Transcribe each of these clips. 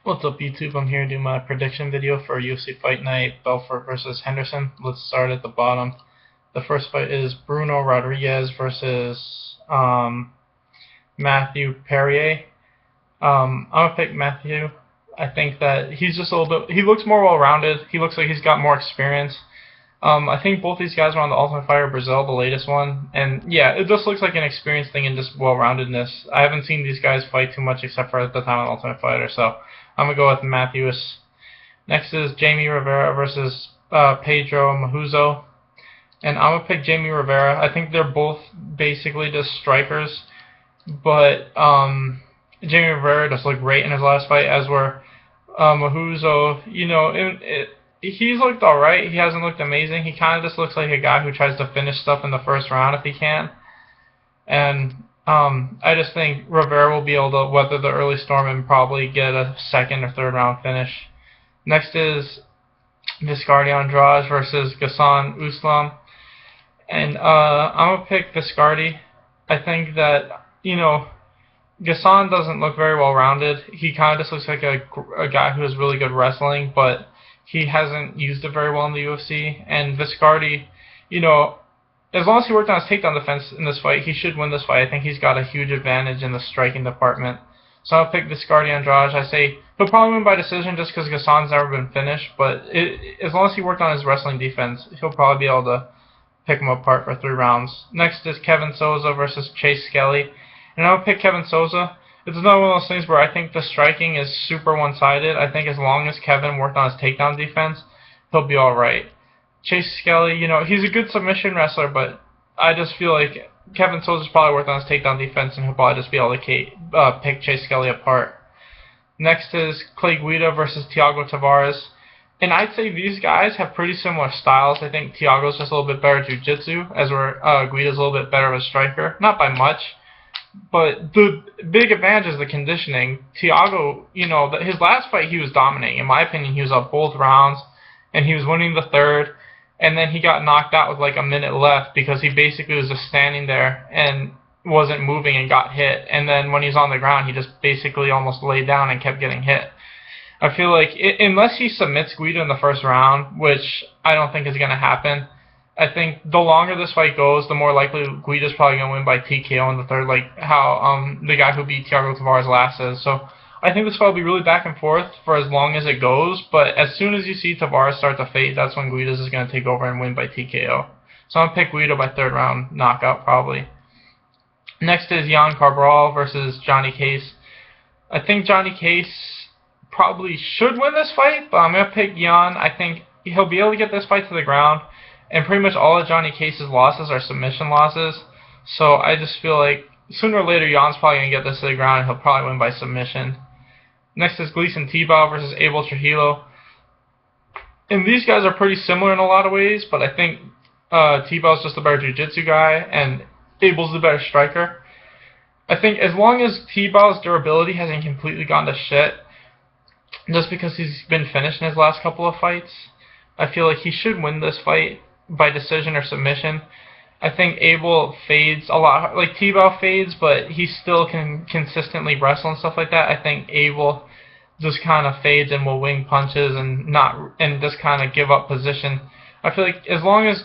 What's up YouTube? I'm here to do my prediction video for UFC Fight Night Belfort versus Henderson. Let's start at the bottom. The first fight is Bruno Rodriguez versus Matthew Perrier. I'm going to pick Matthew. I think that he's just a little bit, he looks more well-rounded. He looks like he's got more experience. I think both these guys were on the Ultimate Fighter Brazil, the latest one, and yeah, it just looks like an experience thing and just well-roundedness. I haven't seen these guys fight too much except for at the time of Ultimate Fighter, so I'm going to go with Matthews. Next is Jamie Rivera versus Pedro Mahuzo, and I'm going to pick Jamie Rivera. I think they're both basically just strikers, but Jamie Rivera just looked great in his last fight, as were Mahuzo. You know, he's looked alright. He hasn't looked amazing. He kind of just looks like a guy who tries to finish stuff in the first round if he can. And I just think Rivera will be able to weather the early storm and probably get a second or third round finish. Next is Viscardi Andrade versus Ghassan Uslam. And I'm going to pick Viscardi. I think that, you know, Ghassan doesn't look very well rounded. He kind of just looks like a guy who has really good wrestling, but he hasn't used it very well in the UFC. And Viscardi, you know, as long as he worked on his takedown defense in this fight, he should win this fight. I think he's got a huge advantage in the striking department. So I'll pick Viscardi Andrade. I say he'll probably win by decision just because Ghassan's never been finished, but as long as he worked on his wrestling defense, he'll probably be able to pick him apart for 3 rounds. Next is Kevin Souza versus Chase Skelly. And I'll pick Kevin Souza. It's another one of those things where I think the striking is super one-sided. I think as long as Kevin worked on his takedown defense, he'll be alright. Chase Skelly, you know, he's a good submission wrestler, but I just feel like Kevin Souza's probably worked on his takedown defense, and he'll probably just be able to pick Chase Skelly apart. Next is Clay Guida versus Thiago Tavares. And I'd say these guys have pretty similar styles. I think Thiago's just a little bit better at jiu-jitsu, as where Guida's a little bit better of a striker. Not by much. But the big advantage is the conditioning. Thiago, you know, his last fight he was dominating. In my opinion, he was up both rounds, and he was winning the third, and then he got knocked out with like a minute left because he basically was just standing there and wasn't moving and got hit. And then when he was on the ground, he just basically almost laid down and kept getting hit. I feel like unless he submits Guida in the first round, which I don't think is going to happen, I think the longer this fight goes, the more likely Guida's probably going to win by TKO in the third, like how the guy who beat Thiago Tavares last is. So I think this fight will be really back and forth for as long as it goes, but as soon as you see Tavares start to fade, that's when Guida's is going to take over and win by TKO. So I'm going to pick Guida by third round knockout probably. Next is Jan Cabral versus Johnny Case. I think Johnny Case probably should win this fight, but I'm going to pick Jan. I think he'll be able to get this fight to the ground. And pretty much all of Johnny Case's losses are submission losses. So I just feel like sooner or later Jan's probably going to get this to the ground and he'll probably win by submission. Next is Gleison Tibau versus Abel Trujillo. And these guys are pretty similar in a lot of ways, but I think Tibau's just a better jiu-jitsu guy and Abel's the better striker. I think as long as Tibau's durability hasn't completely gone to shit, just because he's been finished in his last couple of fights, I feel like he should win this fight by decision or submission. I think Abel fades a lot, like Tibau fades, but he still can consistently wrestle and stuff like that. I think Abel just kind of fades and will wing punches and just kind of give up position. I feel like as long as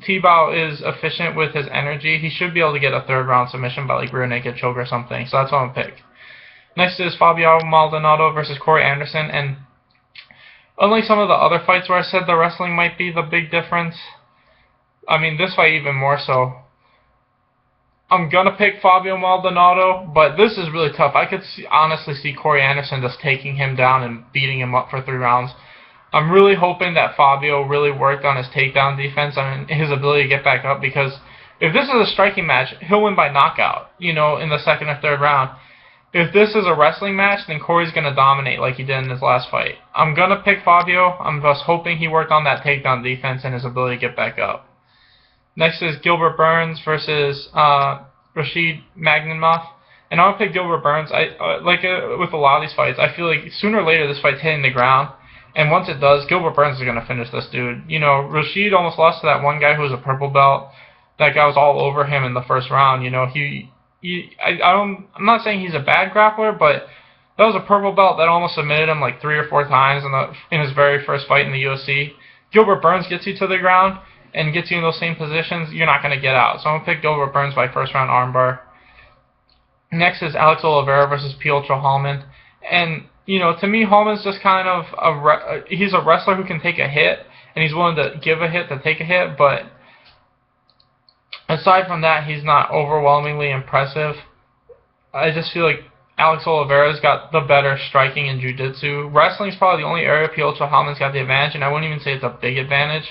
Tibau is efficient with his energy, he should be able to get a third round submission by like rear naked choke or something. So that's what I'm gonna pick. Next is Fabio Maldonado versus Corey Anderson, and unlike some of the other fights where I said the wrestling might be the big difference, I mean, this fight even more so. I'm going to pick Fabio Maldonado, but this is really tough. I could honestly see Corey Anderson just taking him down and beating him up for 3 rounds. I'm really hoping that Fabio really worked on his takedown defense and his ability to get back up, because if this is a striking match, he'll win by knockout, you know, in the second or third round. If this is a wrestling match, then Corey's going to dominate like he did in his last fight. I'm going to pick Fabio. I'm just hoping he worked on that takedown defense and his ability to get back up. Next is Gilbert Burns versus Rashid Magnanmouth. And I'll pick Gilbert Burns. With a lot of these fights, I feel like sooner or later this fight's hitting the ground. And once it does, Gilbert Burns is going to finish this dude. You know, Rashid almost lost to that one guy who was a purple belt. That guy was all over him in the first round. You know, I'm not saying he's a bad grappler, but That was a purple belt that almost submitted him like 3 or 4 times in his very first fight in the UFC. Gilbert Burns gets you to the ground and gets you in those same positions, you're not going to get out. So I'm going to pick Gilbert Burns by first round armbar. Next is Alex Oliveira versus Piotr Hallman. And, to me, Hallman's just kind of he's a wrestler who can take a hit, and he's willing to give a hit to take a hit, but aside from that, he's not overwhelmingly impressive. I just feel like Alex Oliveira's got the better striking and jiu-jitsu. Wrestling's probably the only area Piotr Hallman's got the advantage, and I wouldn't even say it's a big advantage.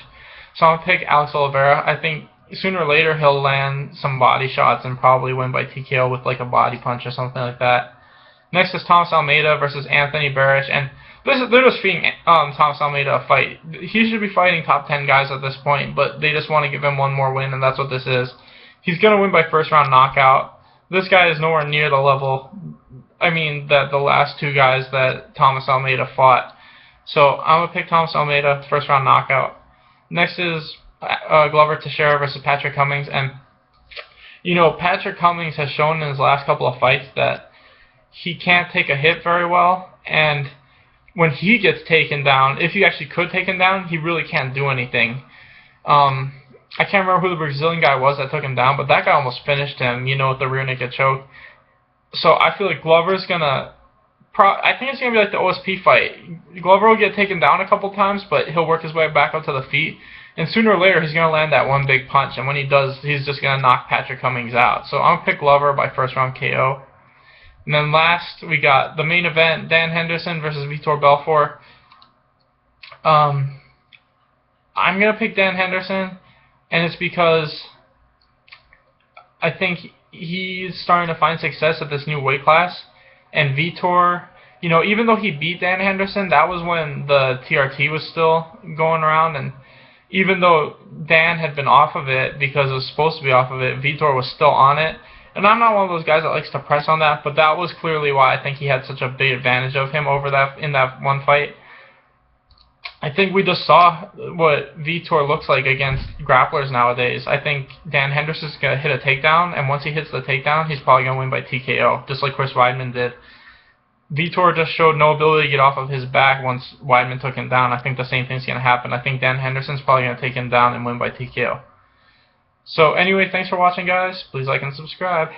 So I'm going to pick Alex Oliveira. I think sooner or later he'll land some body shots and probably win by TKO with like a body punch or something like that. Next is Thomas Almeida versus Anthony Barish, and they're just feeding Thomas Almeida a fight. He should be fighting top 10 guys at this point, but they just want to give him one more win, and that's what this is. He's going to win by first round knockout. This guy is nowhere near the level, that the last 2 guys that Thomas Almeida fought. So I'm going to pick Thomas Almeida, first round knockout. Next is Glover Teixeira versus Patrick Cummings, and Patrick Cummings has shown in his last couple of fights that he can't take a hit very well, and when he gets taken down, if he actually could take him down, he really can't do anything. I can't remember who the Brazilian guy was that took him down, but that guy almost finished him, with the rear naked choke. So I feel like Glover's gonna I think it's going to be like the OSP fight. Glover will get taken down a couple times, but he'll work his way back up to the feet. And sooner or later, he's going to land that one big punch. And when he does, he's just going to knock Patrick Cummings out. So I'm going to pick Glover by first round KO. And then last, we got the main event, Dan Henderson versus Vitor Belfort. I'm going to pick Dan Henderson, and it's because I think he's starting to find success at this new weight class. And Vitor, even though he beat Dan Henderson, that was when the TRT was still going around, and even though Dan had been off of it because it was supposed to be off of it, Vitor was still on it. And I'm not one of those guys that likes to press on that, but that was clearly why I think he had such a big advantage of him over that in that one fight. I think we just saw what Vitor looks like against grapplers nowadays. I think Dan Henderson's going to hit a takedown, and once he hits the takedown, he's probably going to win by TKO, just like Chris Weidman did. Vitor just showed no ability to get off of his back once Weidman took him down. I think the same thing's going to happen. I think Dan Henderson's probably going to take him down and win by TKO. So anyway, thanks for watching, guys. Please like and subscribe.